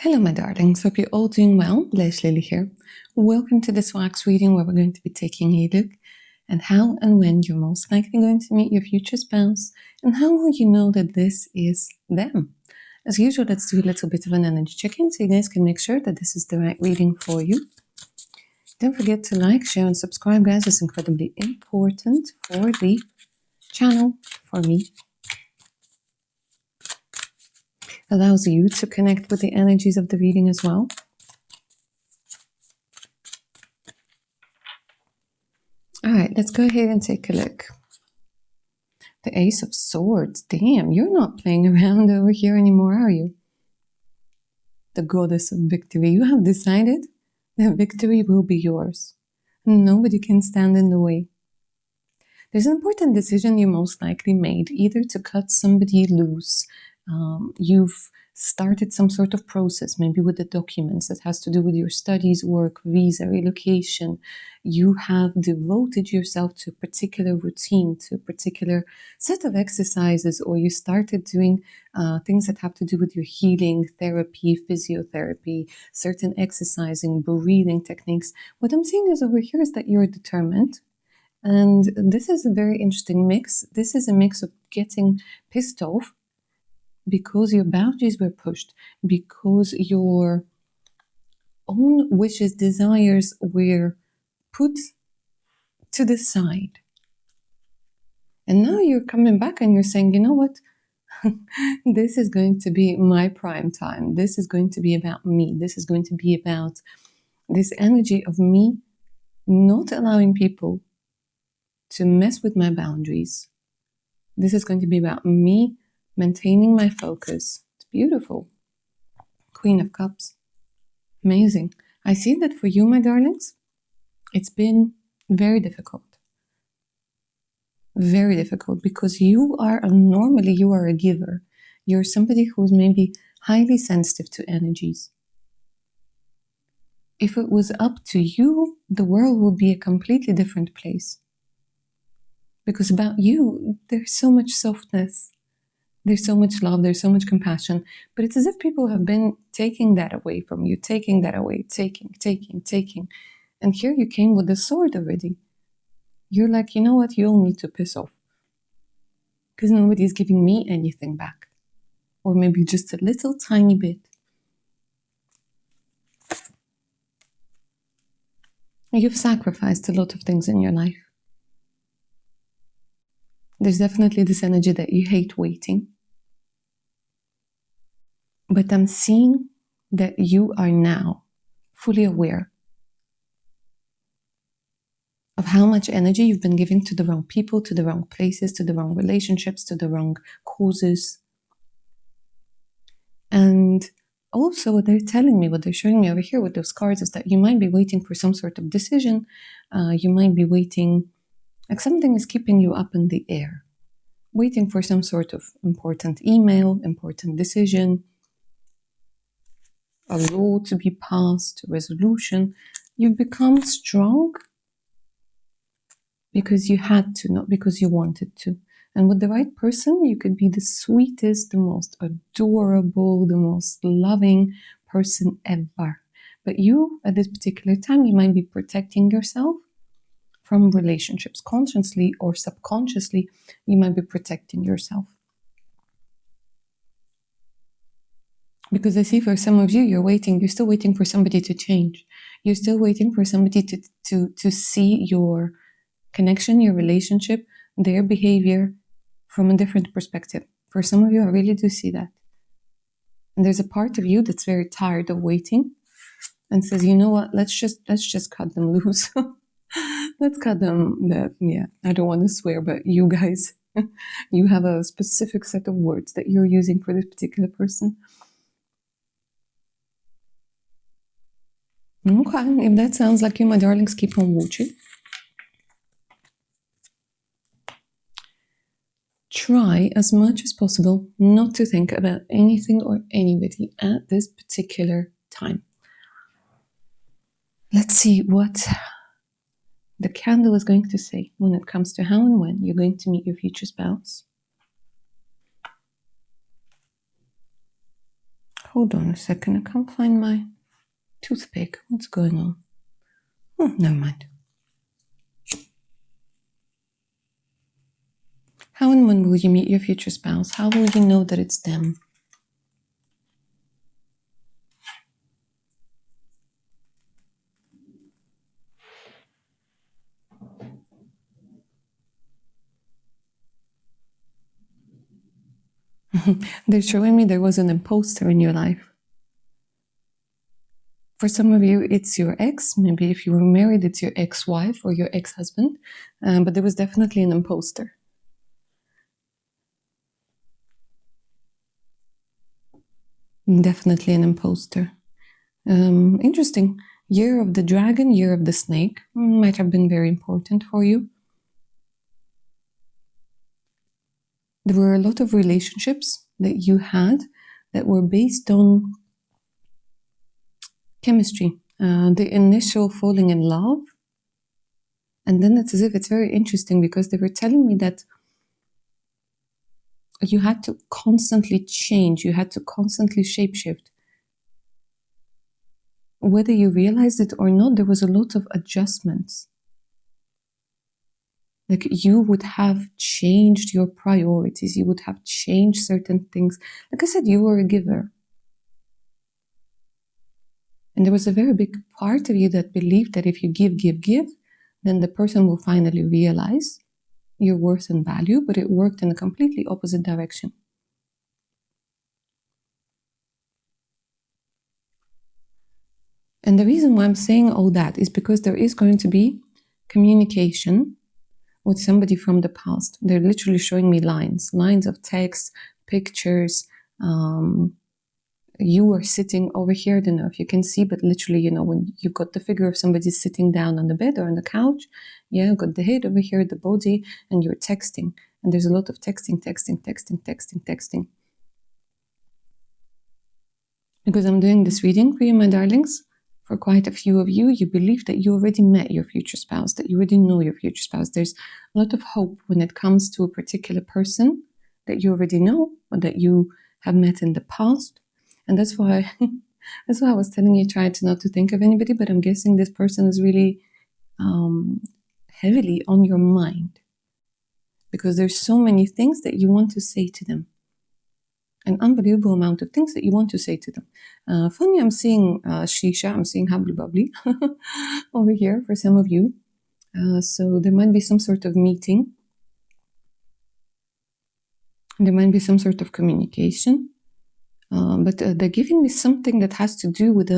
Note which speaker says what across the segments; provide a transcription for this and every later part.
Speaker 1: Hello my darlings, hope you're all doing well. Blush Lily here. Welcome to this wax reading where we're going to be taking a look at how and when you're most likely going to meet your future spouse and how will you know that this is them. As usual, let's do a little bit of an energy check-in so you guys can make sure that this is the right reading for you. Don't forget to like, share and subscribe, guys. It's incredibly important for the channel, for me. Allows you to connect with the energies of the reading as well. All right, let's go ahead and take a look. The Ace of Swords. Damn, you're not playing around over here anymore, are you? The Goddess of Victory. You have decided that victory will be yours. Nobody can stand in the way. There's an important decision you most likely made, either to cut somebody loose. You've started some sort of process, maybe with the documents that has to do with your studies, work, visa, relocation. You have devoted yourself to a particular routine, to a particular set of exercises, or you started doing things that have to do with your healing, therapy, physiotherapy, certain exercising, breathing techniques. What I'm seeing is over here is that you're determined. And this is a very interesting mix. This is a mix of getting pissed off because your boundaries were pushed, because your own wishes, desires were put to the side. And now you're coming back and you're saying, you know what? This is going to be my prime time. This is going to be about me. This is going to be about this energy of me not allowing people to mess with my boundaries. This is going to be about me maintaining my focus. It's beautiful. Queen of Cups. Amazing. I see that for you, my darlings, it's been very difficult. Very difficult because normally you are a giver. You're somebody who's maybe highly sensitive to energies. If it was up to you, the world would be a completely different place. Because about you, there's so much softness. There's so much love, there's so much compassion, but it's as if people have been taking that away from you, taking that away, taking. And here you came with the sword already. You're like, you know what, you all need to piss off. Because nobody's giving me anything back. Or maybe just a little tiny bit. You've sacrificed a lot of things in your life. There's definitely this energy that you hate waiting. But I'm seeing that you are now fully aware of how much energy you've been giving to the wrong people, to the wrong places, to the wrong relationships, to the wrong causes. And also what they're telling me, what they're showing me over here with those cards is that you might be waiting for some sort of decision. You might be waiting, like something is keeping you up in the air. Waiting for some sort of important email, important decision, a law to be passed, a resolution. You've become strong because you had to, not because you wanted to. And with the right person, you could be the sweetest, the most adorable, the most loving person ever. But you, at this particular time, you might be protecting yourself from relationships. Consciously or subconsciously, you might be protecting yourself. Because I see for some of you, you're still waiting for somebody to change. You're still waiting for somebody to see your connection, your relationship, their behavior from a different perspective. For some of you, I really do see that. And there's a part of you that's very tired of waiting and says, you know what, let's just cut them loose. Let's cut them. I don't want to swear, but you guys, you have a specific set of words that you're using for this particular person. Okay, if that sounds like you, my darlings, keep on watching. Try as much as possible not to think about anything or anybody at this particular time. Let's see what the candle is going to say when it comes to how and when you're going to meet your future spouse. Hold on a second, I can't find my toothpick. What's going on? Oh, never mind. How and when will you meet your future spouse? How will you know that it's them? They're showing me there was an imposter in your life. For some of you, it's your ex. Maybe if you were married, it's your ex-wife or your ex-husband. But there was definitely an imposter. Definitely an imposter. Interesting. Year of the dragon, year of the snake. Might have been very important for you. There were a lot of relationships that you had that were based on chemistry. The initial falling in love. And then it's as if it's very interesting because they were telling me that you had to constantly change. You had to constantly shapeshift. Whether you realized it or not, there was a lot of adjustments. Like you would have changed your priorities. You would have changed certain things. Like I said, you were a giver. And there was a very big part of you that believed that if you give, then the person will finally realize your worth and value, but it worked in a completely opposite direction. And the reason why I'm saying all that is because there is going to be communication with somebody from the past. They're literally showing me lines of text, pictures. You are sitting over here. I don't know if you can see, but literally, when you've got the figure of somebody sitting down on the bed or on the couch, you've got the head over here, the body, and you're texting. And there's a lot of texting. Because I'm doing this reading for you, my darlings. For quite a few of you, you believe that you already met your future spouse, that you already know your future spouse. There's a lot of hope when it comes to a particular person that you already know or that you have met in the past. And that's why I was telling you, try to not to think of anybody, but I'm guessing this person is really heavily on your mind because there's so many things that you want to say to them. An unbelievable amount of things that you want to say to them. Funny, I'm seeing shisha, I'm seeing hubbly bubbly over here for some of you. So there might be some sort of meeting. There might be some sort of communication. But they're giving me something that has to do with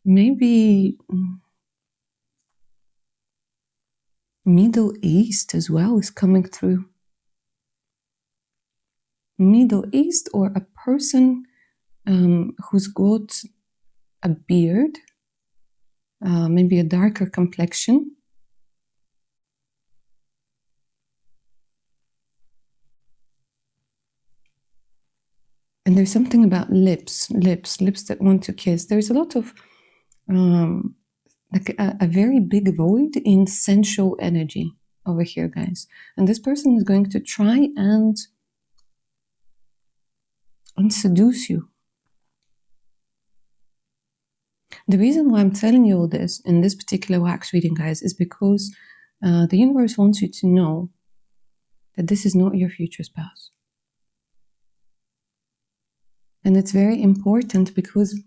Speaker 1: maybe Middle East as well is coming through. Middle East or a person who's got a beard, maybe a darker complexion. And there's something about lips that want to kiss. There's a lot of like a very big void in sensual energy over here, guys. And this person is going to try and seduce you. The reason why I'm telling you all this in this particular wax reading, guys, is because the universe wants you to know that this is not your future spouse. And it's very important because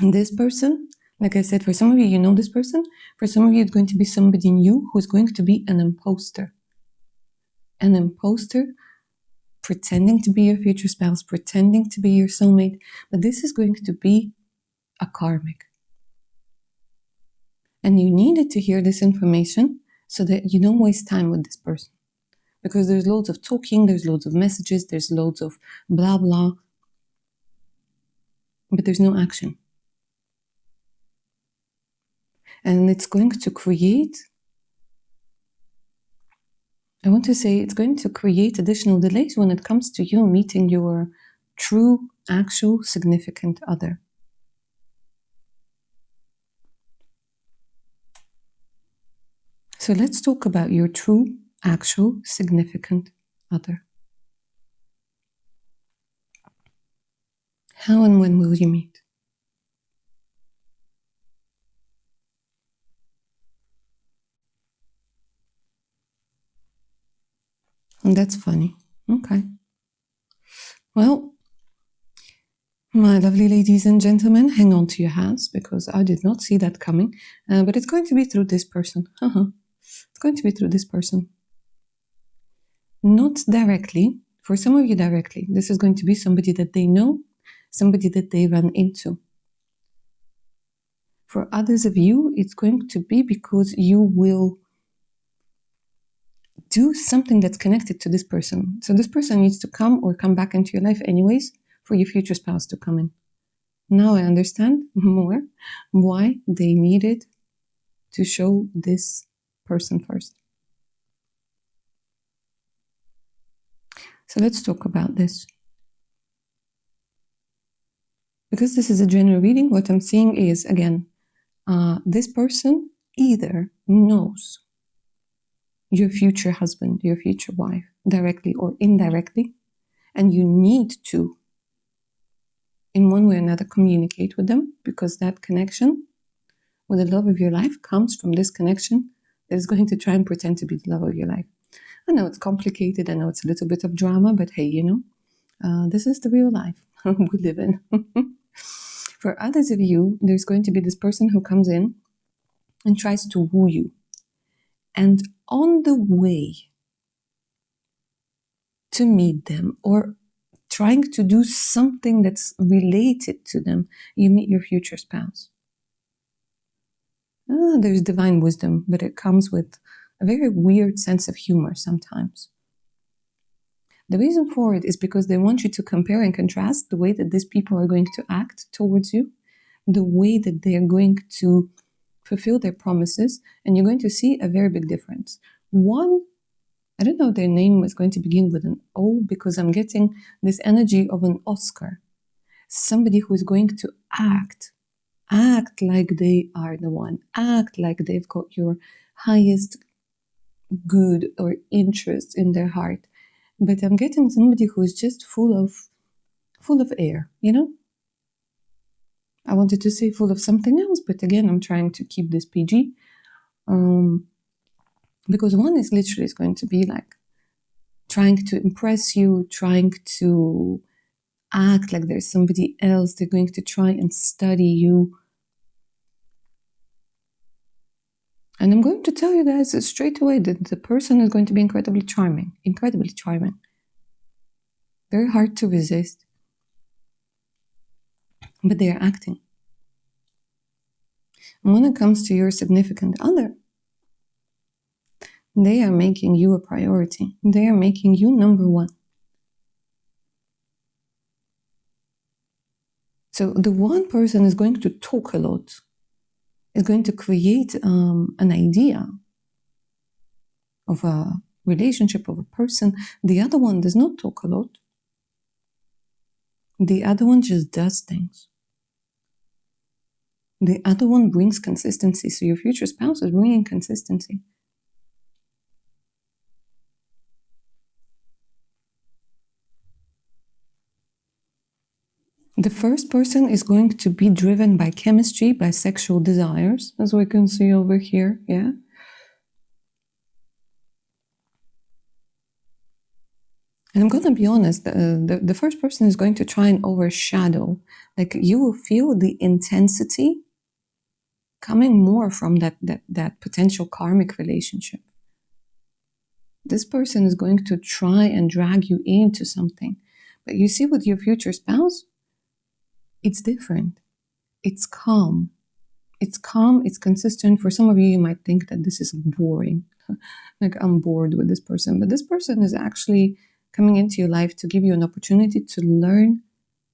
Speaker 1: this person, like I said, for some of you, you know this person. For some of you, it's going to be somebody new who's going to be an imposter. An imposter pretending to be your future spouse, pretending to be your soulmate. But this is going to be a karmic. And you needed to hear this information so that you don't waste time with this person. Because there's loads of talking, there's loads of messages, there's loads of blah, blah. But there's no action. And it's going to create, I want to say it's going to create additional delays when it comes to you meeting your true, actual, significant other. So let's talk about your true, actual, significant other. How and when will you meet? And that's funny. Okay. Well, my lovely ladies and gentlemen, hang on to your hats because I did not see that coming. But it's going to be through this person. It's going to be through this person. Not directly. For some of you directly. This is going to be somebody that they know, somebody that they run into. For others of you, it's going to be because you will do something that's connected to this person. So this person needs to come or come back into your life anyways for your future spouse to come in. Now I understand more why they needed to show this person first. So let's talk about this. Because this is a general reading, what I'm seeing is, again, this person either knows your future husband, your future wife, directly or indirectly, and you need to, in one way or another, communicate with them, because that connection with the love of your life comes from this connection that is going to try and pretend to be the love of your life. I know it's complicated, I know it's a little bit of drama, but hey, this is the real life we live in. For others of you, there's going to be this person who comes in and tries to woo you. And on the way to meet them or trying to do something that's related to them, you meet your future spouse. There's divine wisdom, but it comes with a very weird sense of humor sometimes. The reason for it is because they want you to compare and contrast the way that these people are going to act towards you, the way that they are going to fulfill their promises, and you're going to see a very big difference. One, I don't know if their name was going to begin with an O, because I'm getting this energy of an Oscar. Somebody who is going to act like they are the one, act like they've got your highest good or interest in their heart. But I'm getting somebody who is just full of air, I wanted to say full of something else, but again, I'm trying to keep this PG. Because one is literally going to be like trying to impress you, trying to act like there's somebody else. They're going to try and study you. And I'm going to tell you guys straight away that the person is going to be incredibly charming. Very hard to resist. But they are acting. And when it comes to your significant other, they are making you a priority. They are making you number one. So the one person is going to talk a lot, is going to create an idea of a relationship, of a person. The other one does not talk a lot. The other one just does things. The other one brings consistency. So your future spouse is bringing consistency. The first person is going to be driven by chemistry, by sexual desires, as we can see over here, yeah? And I'm going to be honest, the first person is going to try and overshadow. Like, you will feel the intensity coming more from that potential karmic relationship. This person is going to try and drag you into something. But you see, with your future spouse, it's different. It's calm. It's calm, it's consistent. For some of you, you might think that this is boring. Like, I'm bored with this person. But this person is actually coming into your life to give you an opportunity to learn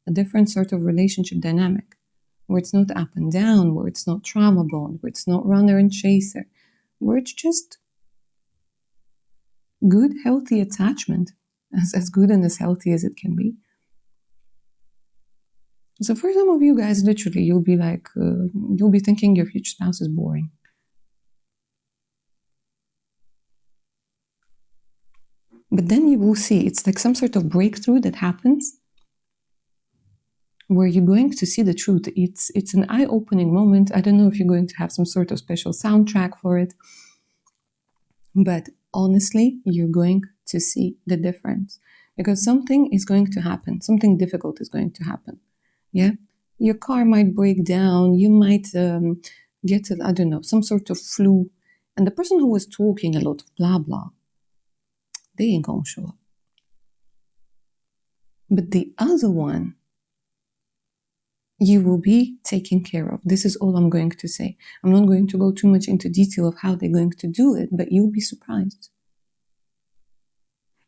Speaker 1: a different sort of relationship dynamic, where it's not up and down, where it's not trauma bond, where it's not runner and chaser, where it's just good, healthy attachment, as good and as healthy as it can be. So for some of you guys, literally, you'll be like, you'll be thinking your future spouse is boring. But then you will see, it's like some sort of breakthrough that happens where you're going to see the truth. It's an eye-opening moment. I don't know if you're going to have some sort of special soundtrack for it, but honestly, you're going to see the difference, because something is going to happen. Something difficult is going to happen. Yeah, your car might break down. You might get, I don't know, some sort of flu, and the person who was talking a lot of blah blah, they ain't gonna show up. But the other one, you will be taken care of. This is all I'm going to say. I'm not going to go too much into detail of how they're going to do it, but you'll be surprised.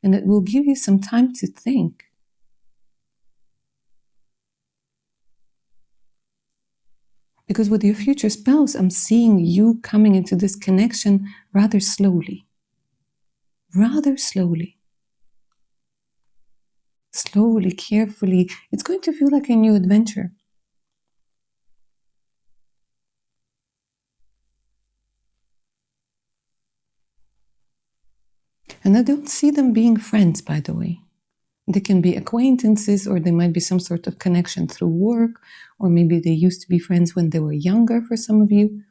Speaker 1: And it will give you some time to think. Because with your future spouse, I'm seeing you coming into this connection rather slowly. Rather slowly. Slowly, carefully. It's going to feel like a new adventure. And I don't see them being friends, by the way. They can be acquaintances, or they might be some sort of connection through work, or maybe they used to be friends when they were younger for some of you.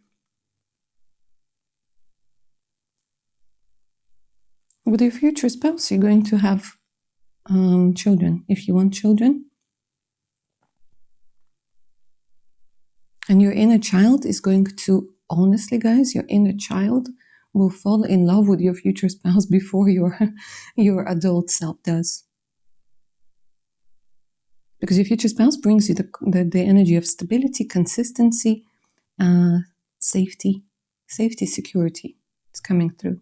Speaker 1: With your future spouse, you're going to have children, if you want children. And your inner child is going to, honestly guys, your inner child will fall in love with your future spouse before your adult self does. Because your future spouse brings you the energy of stability, consistency, safety, security. It's coming through.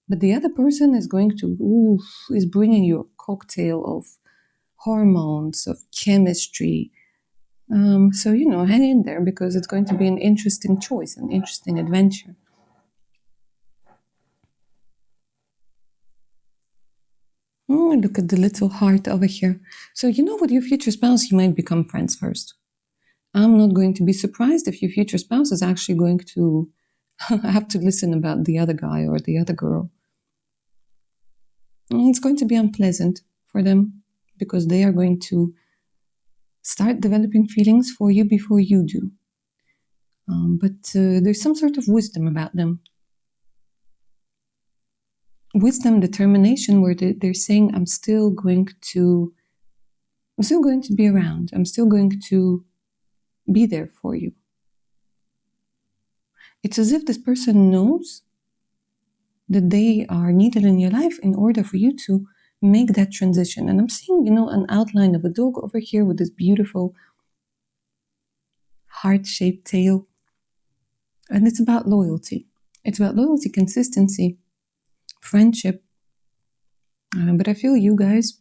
Speaker 1: But the other person is going to, is bringing you a cocktail of hormones, of chemistry. So, hang in there, because it's going to be an interesting choice, an interesting adventure. Look at the little heart over here. So, with your future spouse, you might become friends first. I'm not going to be surprised if your future spouse is actually going to have to listen about the other guy or the other girl. It's going to be unpleasant for them, because they are going to start developing feelings for you before you do. But there's some sort of wisdom about them. Wisdom, determination, where they're saying, I'm still going to be around. I'm still going to be there for you. It's as if this person knows that they are needed in your life in order for you to make that transition. And I'm seeing, an outline of a dog over here with this beautiful heart-shaped tail. And it's about loyalty. It's about loyalty, consistency, friendship. But I feel you guys,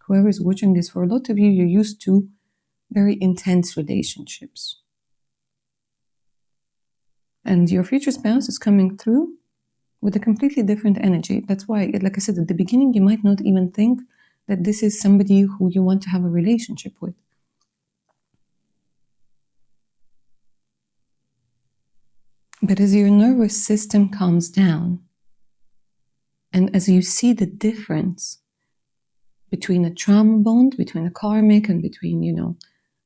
Speaker 1: whoever is watching this, for a lot of you, you're used to very intense relationships. And your future spouse is coming through with a completely different energy. That's why, like I said, at the beginning, you might not even think that this is somebody who you want to have a relationship with. But as your nervous system calms down, and as you see the difference between a trauma bond, between a karmic, and between,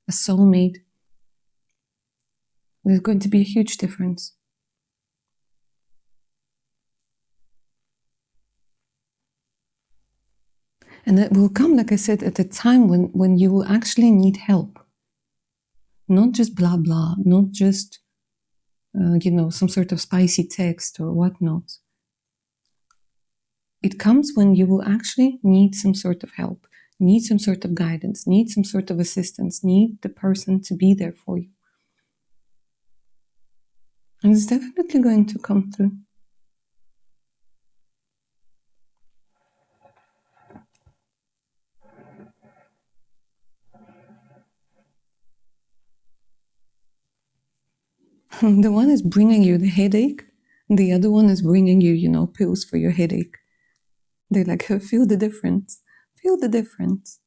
Speaker 1: a soulmate, there's going to be a huge difference. And it will come, like I said, at a time when you will actually need help. Not just blah, blah, not just, some sort of spicy text or whatnot. It comes when you will actually need some sort of help, need some sort of guidance, need some sort of assistance, need the person to be there for you. And it's definitely going to come through. The one is bringing you the headache, the other one is bringing you, pills for your headache. They're like, feel the difference. Feel the difference.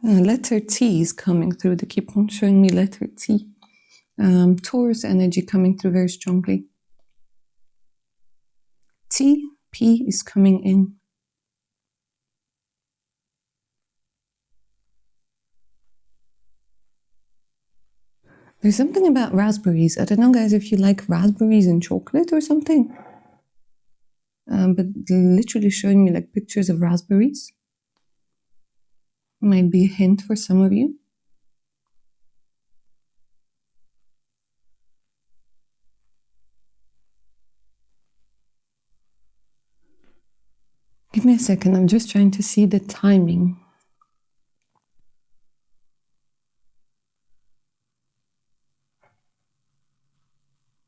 Speaker 1: Letter T is coming through. They keep on showing me letter T. Taurus energy coming through very strongly. P is coming in. There's something about raspberries. I don't know, guys, if you like raspberries and chocolate or something. But literally showing me like pictures of raspberries. Might be a hint for some of you. Give me a second, I'm just trying to see the timing.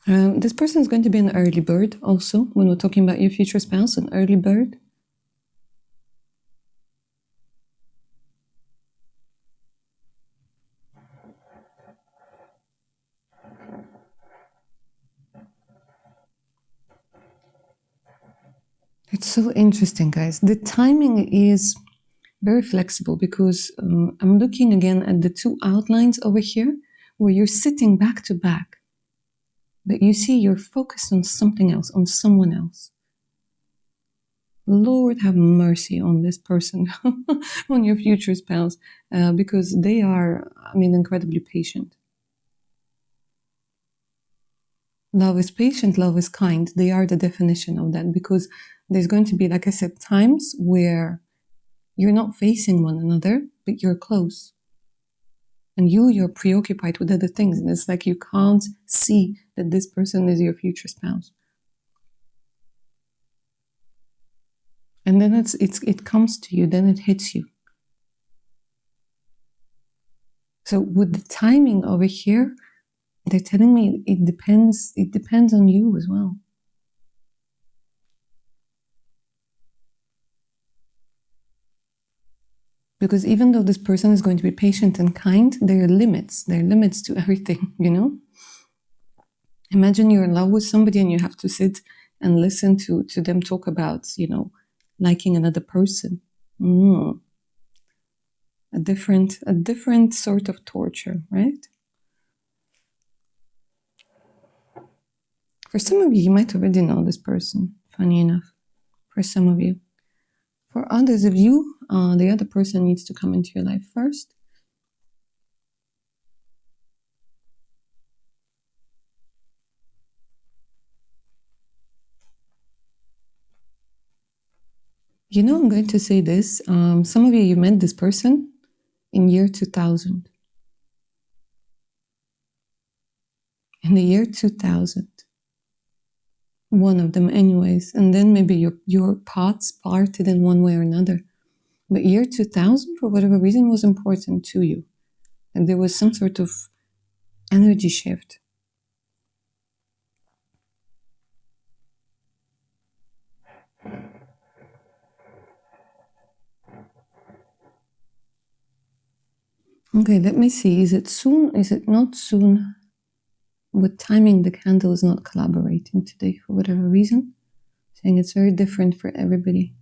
Speaker 1: This person is going to be an early bird also, when we're talking about your future spouse, an early bird. It's so interesting, guys. The timing is very flexible because I'm looking again at the two outlines over here where you're sitting back to back. But you see, you're focused on something else, on someone else. Lord have mercy on this person, on your future spouse, because they are, incredibly patient. Love is patient, love is kind. They are the definition of that because there's going to be, like I said, times where you're not facing one another, but you're close. And you're preoccupied with other things. And it's like you can't see that this person is your future spouse. And then it comes to you, then it hits you. So with the timing over here, they're telling me it depends on you as well. Because even though this person is going to be patient and kind, there are limits. There are limits to everything, you know? Imagine you're in love with somebody and you have to sit and listen to them talk about, liking another person. A different sort of torture, right? For some of you, you might already know this person, funny enough. For some of you. For others of you, the other person needs to come into your life first. I'm going to say this. Some of you met this person in year 2000. In the year 2000. One of them anyways. And then maybe your paths parted in one way or another. But year 2000, for whatever reason, was important to you. And there was some sort of energy shift. Okay, let me see. Is it soon? Is it not soon? With timing, the candle is not collaborating today for whatever reason. Saying it's very different for everybody.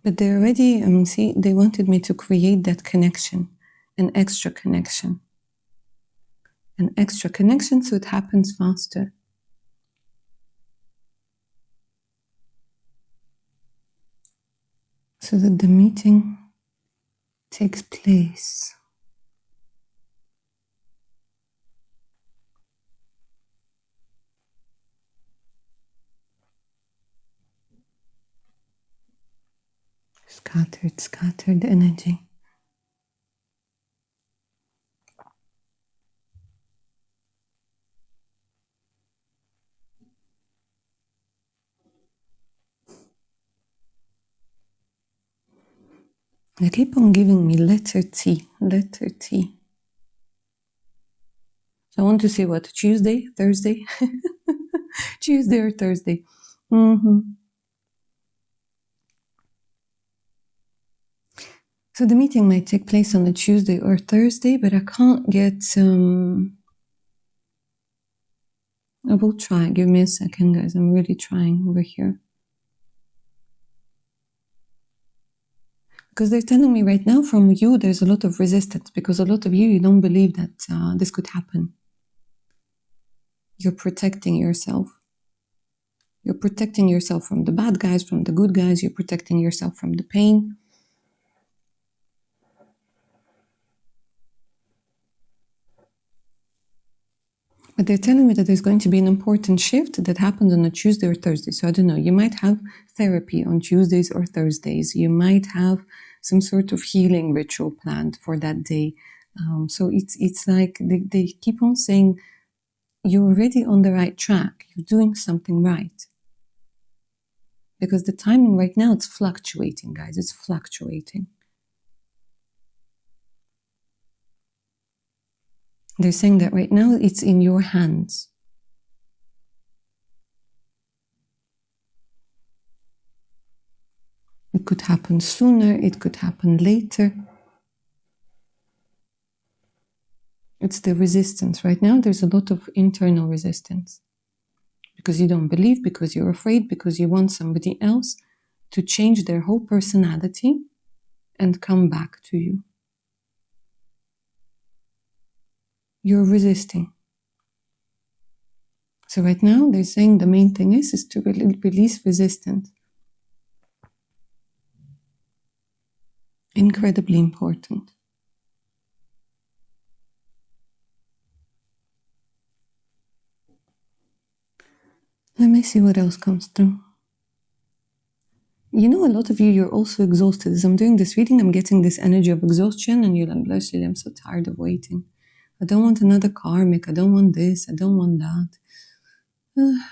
Speaker 1: But they already, they wanted me to create that connection, an extra connection. An extra connection so it happens faster. So that the meeting takes place. Scattered energy. They keep on giving me letter T. So I want to say what? Tuesday? Thursday? Tuesday or Thursday. So the meeting might take place on a Tuesday or Thursday, but I can't get... I will try. Give me a second, guys. I'm really trying over here. Because they're telling me right now from you, there's a lot of resistance because a lot of you don't believe that this could happen. You're protecting yourself. You're protecting yourself from the bad guys, from the good guys. You're protecting yourself from the pain. But they're telling me that there's going to be an important shift that happens on a Tuesday or Thursday. So I don't know, you might have therapy on Tuesdays or Thursdays. You might have some sort of healing ritual planned for that day. So it's like they keep on saying, you're already on the right track. You're doing something right. Because the timing right now, it's fluctuating, guys. It's fluctuating. They're saying that right now it's in your hands. It could happen sooner, it could happen later. It's the resistance. Right now there's a lot of internal resistance. Because you don't believe, because you're afraid, because you want somebody else to change their whole personality and come back to you. You're resisting. So right now they're saying the main thing is to release resistance. Incredibly important. Let me see what else comes through. You know, a lot of you, you're also exhausted. As I'm doing this reading, I'm getting this energy of exhaustion, and you're like, Blush Lily, I'm so tired of waiting. I don't want another karmic. I don't want this. I don't want that.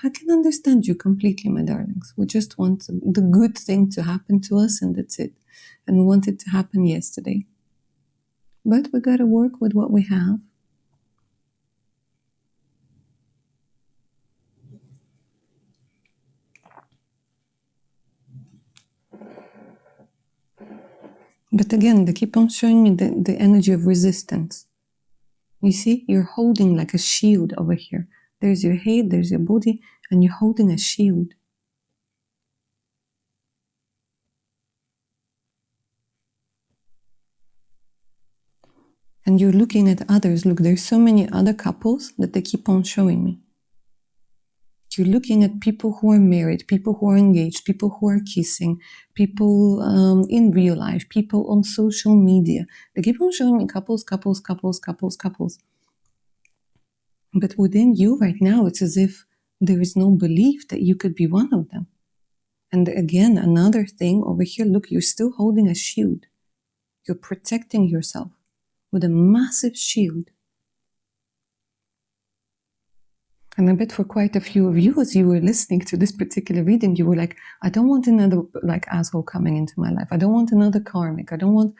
Speaker 1: I can understand you completely, my darlings. We just want the good thing to happen to us, and that's it. And we want it to happen yesterday. But we got to work with what we have. But again, they keep on showing me the energy of resistance. You see, you're holding like a shield over here. There's your head, there's your body, and you're holding a shield. And you're looking at others. Look, there's so many other couples that they keep on showing me. You're looking at people who are married, people who are engaged, people who are kissing, people in real life, people on social media. They keep on showing me couples. But within you right now, it's as if there is no belief that you could be one of them. And again, another thing over here, look, you're still holding a shield. You're protecting yourself with a massive shield. And I bet for quite a few of you, as you were listening to this particular reading, you were like, I don't want another asshole coming into my life. I don't want another karmic. I don't want,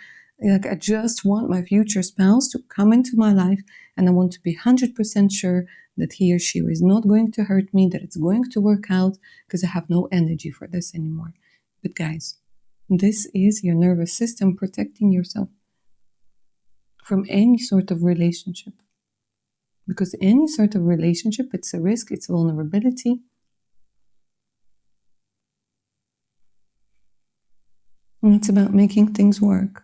Speaker 1: I just want my future spouse to come into my life, and I want to be 100% sure that he or she is not going to hurt me, that it's going to work out, because I have no energy for this anymore. But guys, this is your nervous system protecting yourself from any sort of relationship. Because any sort of relationship, it's a risk, it's vulnerability. And it's about making things work.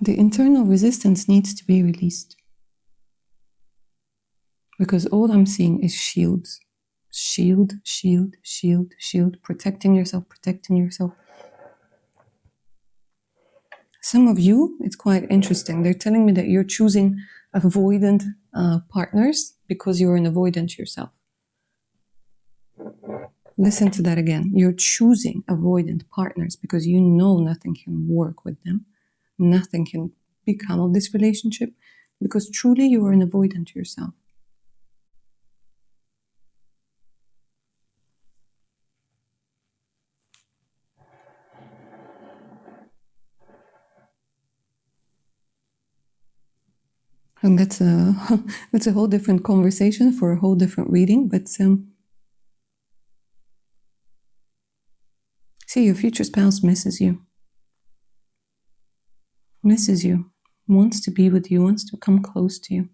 Speaker 1: The internal resistance needs to be released. Because all I'm seeing is shields. Shield, shield, shield, shield. Protecting yourself. Some of you, it's quite interesting. They're telling me that you're choosing avoidant partners because you're an avoidant yourself. Listen to that again. You're choosing avoidant partners because you know nothing can work with them. Nothing can become of this relationship because truly you are an avoidant yourself. And that's a whole different conversation for a whole different reading. But see, your future spouse misses you. Misses you. Wants to be with you. Wants to come close to you.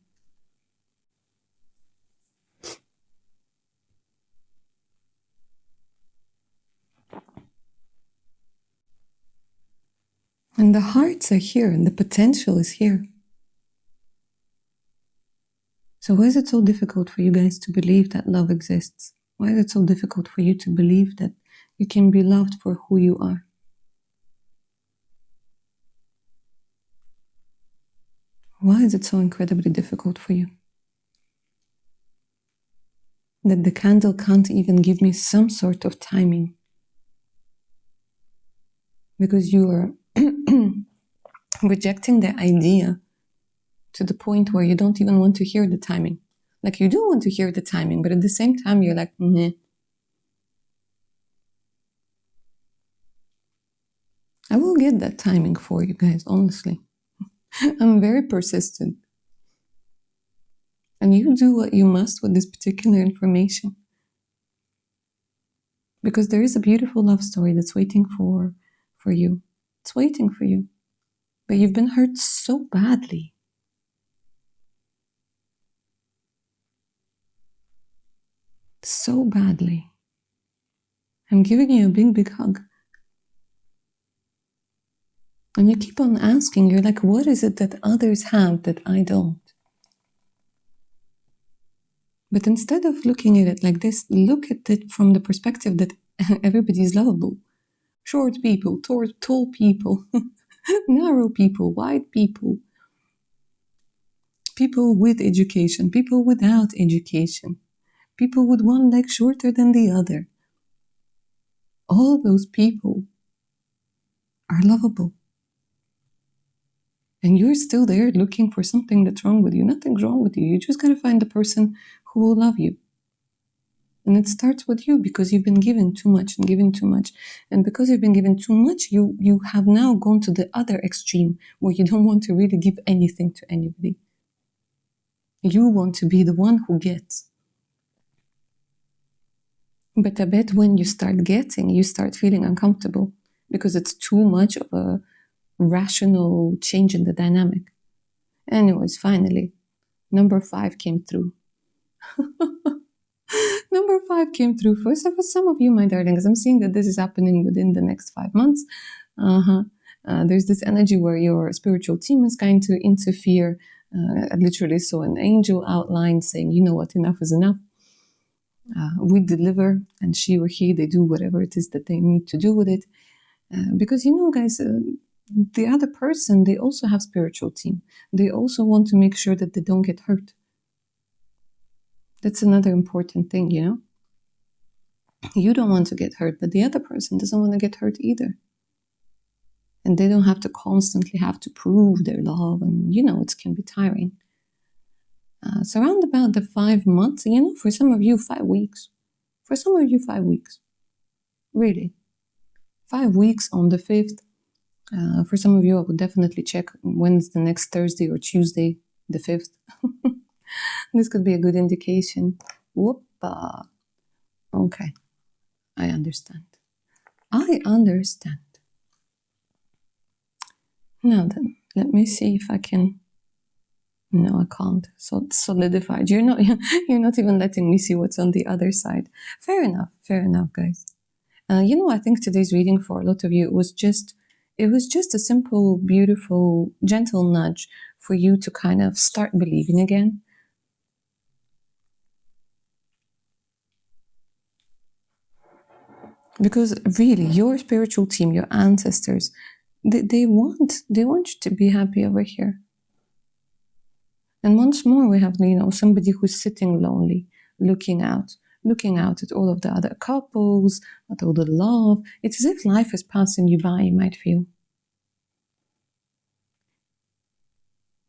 Speaker 1: And the hearts are here and the potential is here. So why is it so difficult for you guys to believe that love exists? Why is it so difficult for you to believe that you can be loved for who you are? Why is it so incredibly difficult for you? That the candle can't even give me some sort of timing. Because you are rejecting the idea to the point where you don't even want to hear the timing. Like you do want to hear the timing, but at the same time you're like, nah. I will get that timing for you guys, honestly. I'm very persistent. And you do what you must with this particular information. Because there is a beautiful love story that's waiting for you. It's waiting for you. But you've been hurt so badly. So badly. I'm giving you a big, big hug. And you keep on asking, you're like, what is it that others have that I don't? But instead of looking at it like this, look at it from the perspective that everybody is lovable. Short people, tall people, narrow people, wide people, people with education, people without education, people with one leg shorter than the other. All those people are lovable. And you're still there looking for something that's wrong with you. Nothing's wrong with you. You just gotta find the person who will love you. And it starts with you because you've been given too much and given too much. And because you've been given too much, you have now gone to the other extreme where you don't want to really give anything to anybody. You want to be the one who gets. But I bet when you start getting, you start feeling uncomfortable because it's too much of a rational change in the dynamic. Anyways, finally, number 5 came through. Number 5 came through for some of you, my darlings. I'm seeing that this is happening within the next 5 months. There's this energy where your spiritual team is going to interfere. I literally saw an angel outline saying, you know what, enough is enough. We deliver, and she or he, they do whatever it is that they need to do with it. Because, you know, guys, the other person, they also have spiritual team. They also want to make sure that they don't get hurt. That's another important thing, you know? You don't want to get hurt, but the other person doesn't want to get hurt either. And they don't have to constantly have to prove their love, and, you know, it can be tiring. So around about the 5 months, you know, for some of you, 5 weeks. For some of you, 5 weeks. Really. 5 weeks on the 5th. For some of you, I would definitely check when's the next Thursday or Tuesday, the 5th. This could be a good indication. Whoopa. Okay. I understand. I understand. Now then, let me see if I can... No, I can't. So it's solidified. You're not even letting me see what's on the other side. Fair enough, guys. You know, I think today's reading for a lot of you, it was just a simple, beautiful, gentle nudge for you to kind of start believing again. Because really, your spiritual team, your ancestors, they want you to be happy over here. And once more, we have, you know, somebody who's sitting lonely, looking out at all of the other couples, at all the love. It's as if life is passing you by, you might feel.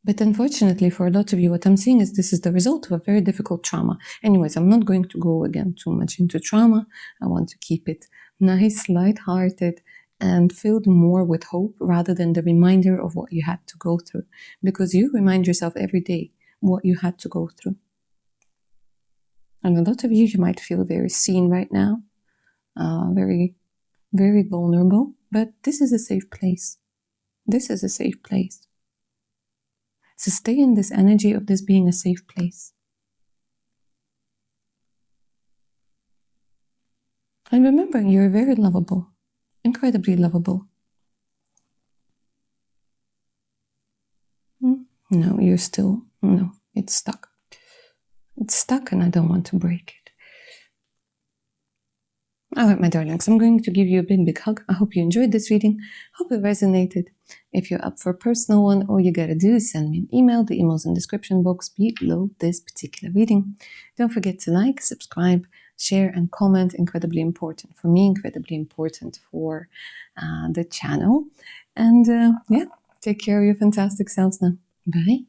Speaker 1: But unfortunately, for a lot of you, what I'm seeing is this is the result of a very difficult trauma. Anyways, I'm not going to go again too much into trauma. I want to keep it nice, lighthearted, and filled more with hope rather than the reminder of what you had to go through. Because you remind yourself every day what you had to go through. And a lot of you might feel very seen right now, very, very vulnerable, but this is a safe place. This is a safe place. So stay in this energy of this being a safe place. And remember, you're very lovable. Incredibly lovable. No, you're still, no, it's stuck. It's stuck and I don't want to break it. All right, my darlings, I'm going to give you a big, big hug. I hope you enjoyed this reading. Hope it resonated. If you're up for a personal one, all you gotta do is send me an email. The email's in the description box below this particular reading. Don't forget to like, subscribe, share, and comment. Incredibly important for me, incredibly important for the channel. And yeah, take care of your fantastic selves now. Bye.